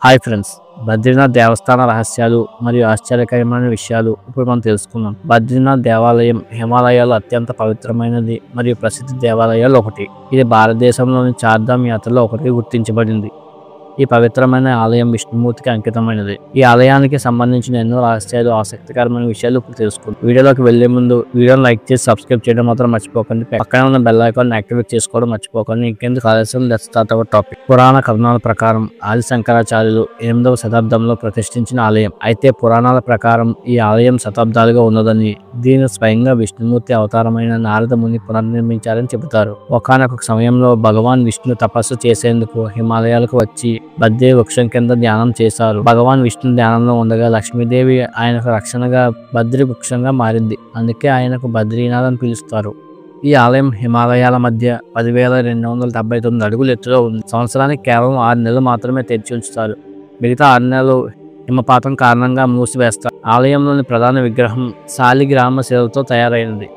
Hi friends, Badrinath దేవస్థాన రహస్యాలు మరియు ఆశ్చర్యకరమైన విషయాలు ఇప్పుడు మనం తెలుసుకుందాం. బద్రీనాథ్ దేవాలయం హిమాలయాల్లో అత్యంత పవిత్రమైనది మరియు ప్రసిద్ధ దేవాలయాలు ఒకటి. ఇది భారతదేశంలోని చార్ధామ్ యాత్రలో ఒకటి గుర్తించబడింది. ఈ పవిత్రమైన ఆలయం విష్ణుమూర్తికి అంకితమైనది. ఈ ఆలయానికి సంబంధించిన ఎన్నో రహస్యాలు, ఆసక్తికరమైన విషయాలు ఇప్పుడు తెలుసుకుందాం. వీడియోలోకి వెళ్లే ముందు వీడియోని లైక్ చేసి సబ్స్క్రైబ్ చేయడం మాత్రం మర్చిపోకండి. పక్కనే ఉన్న బెల్ ఐకాన్ యాక్టివేట్ చేసుకోవడం మర్చిపోకండి. ఇంకెందుకు ఆలస్యం, లెట్స్ స్టార్ట్ అవర్ టాపిక్. పురాణ కథనాల ప్రకారం ఆది శంకరాచార్యులు 8వ శతాబ్దంలో ప్రతిష్ఠించిన ఆలయం. అయితే పురాణాల ప్రకారం ఈ ఆలయం శతాబ్దాలుగా ఉన్నదని, దీని స్వయంగా విష్ణుమూర్తి అవతారమైన నారద ముని పునర్నిర్మించారని చెబుతారు. ఒకానొక సమయంలో భగవాన్ విష్ణు తపస్సు చేసేందుకు హిమాలయాలకు వచ్చి బద్రీ వృక్షం కింద ధ్యానం చేశారు. భగవాన్ విష్ణు ధ్యానంలో ఉండగా లక్ష్మీదేవి ఆయనకు రక్షణగా బద్రీ వృక్షంగా మారింది. అందుకే ఆయనకు బద్రీనాథ్ అని పిలుస్తారు. ఈ ఆలయం హిమాలయాల మధ్య 10,279 అడుగుల ఎత్తులో ఉంది. సంవత్సరానికి కేవలం 6 నెలలు మాత్రమే తెరిచి ఉంచుతారు. మిగతా 6 నెలలు హిమపాతం కారణంగా మూసివేస్తారు. ఆలయంలోని ప్రధాన విగ్రహం శాలిగ్రామ శిలతో తయారైనది.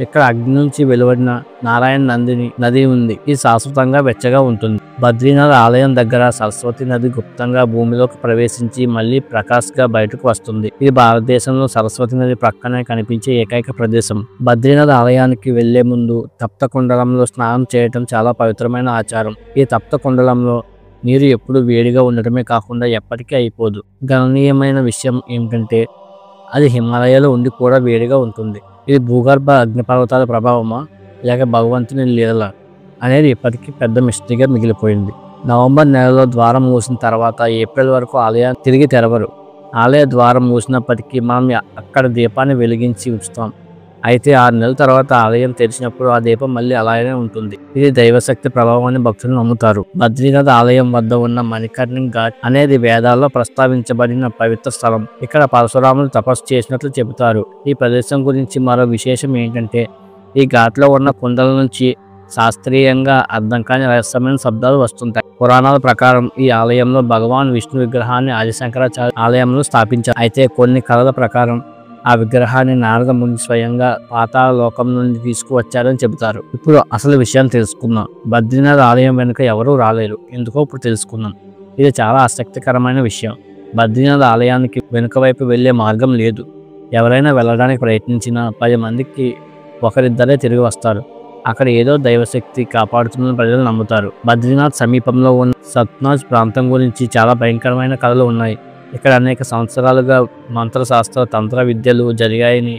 ఇక్కడ అగ్ని నుంచి వెలువడిన నారాయణ నందిని నది ఉంది. ఇది శాశ్వతంగా వెచ్చగా ఉంటుంది. బద్రీనాథ్ ఆలయం దగ్గర సరస్వతి నది గుప్తంగా భూమిలోకి ప్రవేశించి మళ్లీ ప్రకాశ్గా బయటకు వస్తుంది. ఇది భారతదేశంలో సరస్వతి నది ప్రక్కనే కనిపించే ఏకైక ప్రదేశం. బద్రీనాథ్ ఆలయానికి వెళ్లే ముందు తప్త కుండలంలో స్నానం చేయటం చాలా పవిత్రమైన ఆచారం. ఈ తప్త కుండలంలో నీరు ఎప్పుడు వేడిగా ఉండటమే కాకుండా ఎప్పటికీ అయిపోదు. గణనీయమైన విషయం ఏమిటంటే అది హిమాలయాలో ఉండి కూడా వేడిగా ఉంటుంది. ఇది భూగర్భ అగ్నిపర్వతాల ప్రభావమా లేక భగవంతుని లీల అనేది ఇప్పటికీ పెద్ద మిస్టరీగా మిగిలిపోయింది. నవంబర్ నెలలో ద్వారం మూసిన తర్వాత ఏప్రిల్ వరకు ఆలయాన్ని తిరిగి తెరవరు. ఆలయ ద్వారం మూసినప్పటికీ మనం అక్కడ దీపాన్ని వెలిగించి ఉంచుతాం. అయితే 6 నెలల తర్వాత ఆలయం తెరిచినప్పుడు ఆ దీపం మళ్ళీ అలాగే ఉంటుంది. ఇది దైవశక్తి ప్రభావం అని భక్తులు నమ్ముతారు. బద్రీనాథ్ ఆలయం వద్ద ఉన్న మణికర్ణిక ఘాట్ అనేది వేదాల్లో ప్రస్తావించబడిన పవిత్ర స్థలం. ఇక్కడ పరశురాములు తపస్సు చేసినట్లు చెబుతారు. ఈ ప్రదేశం గురించి మరో విశేషం ఏంటంటే ఈ ఘాట్లో ఉన్న కుండల నుంచి శాస్త్రీయంగా అర్థం కాని రహస్యమైన శబ్దాలు వస్తుంటాయి. పురాణాల ప్రకారం ఈ ఆలయంలో భగవాన్ విష్ణు విగ్రహాన్ని ఆది శంకరాచార్య ఆలయంలో స్థాపించారు. అయితే కొన్ని కథల ప్రకారం ఆ విగ్రహాన్ని నారద ముని స్వయంగా పాతాళ లోకం నుండి తీసుకువచ్చారని చెబుతారు. ఇప్పుడు అసలు విషయాన్ని తెలుసుకుందాం. బద్రీనాథ్ ఆలయం వెనుక ఎవరూ రాలేరు. ఎందుకో ఇప్పుడు తెలుసుకుందాం. ఇది చాలా ఆసక్తికరమైన విషయం. బద్రీనాథ్ ఆలయానికి వెనుక వైపు వెళ్లే మార్గం లేదు. ఎవరైనా వెళ్ళడానికి ప్రయత్నించినా 10 మందికి ఒకరిద్దరే తిరిగి వస్తారు. అక్కడ ఏదో దైవశక్తి కాపాడుతుందని ప్రజలు నమ్ముతారు. బద్రీనాథ్ సమీపంలో ఉన్న సత్నాజ్ ప్రాంతం గురించి చాలా భయంకరమైన కథలు ఉన్నాయి. ఇక్కడ అనేక సంవత్సరాలుగా మంత్రశాస్త్ర తంత్ర విద్యలు జరిగాయని,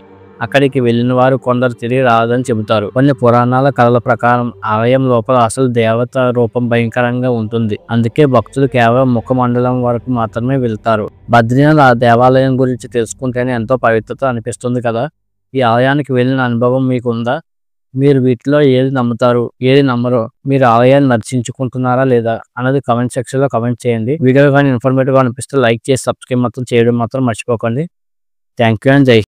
అక్కడికి వెళ్లిన వారు కొందరు తిరిగి రాదని చెబుతారు. కొన్ని పురాణాల కథల ప్రకారం ఆలయం లోపల అసలు దేవత రూపం భయంకరంగా ఉంటుంది. అందుకే భక్తులు కేవలం ముఖమండలం వరకు మాత్రమే వెళ్తారు. బద్రీనాథ్ ఆ దేవాలయం గురించి తెలుసుకుంటేనే ఎంతో పవిత్రత అనిపిస్తుంది కదా. ఈ ఆలయానికి వెళ్ళిన అనుభవం మీకు ఉందా? మీరు వీటిలో ఏది నమ్ముతారు, ఏది నమ్మరో, మీరు ఆలయాన్ని దర్శించుకుంటున్నారా లేదా అన్నది కామెంట్ సెక్షన్ లో కామెంట్ చేయండి. వీడియో కానీ ఇన్ఫర్మేటివ్ గా అనిపిస్తే లైక్ చేసి సబ్స్క్రైబ్ మాత్రం చేయడం మాత్రం మర్చిపోకండి. థ్యాంక్ యూ అండ్ జై.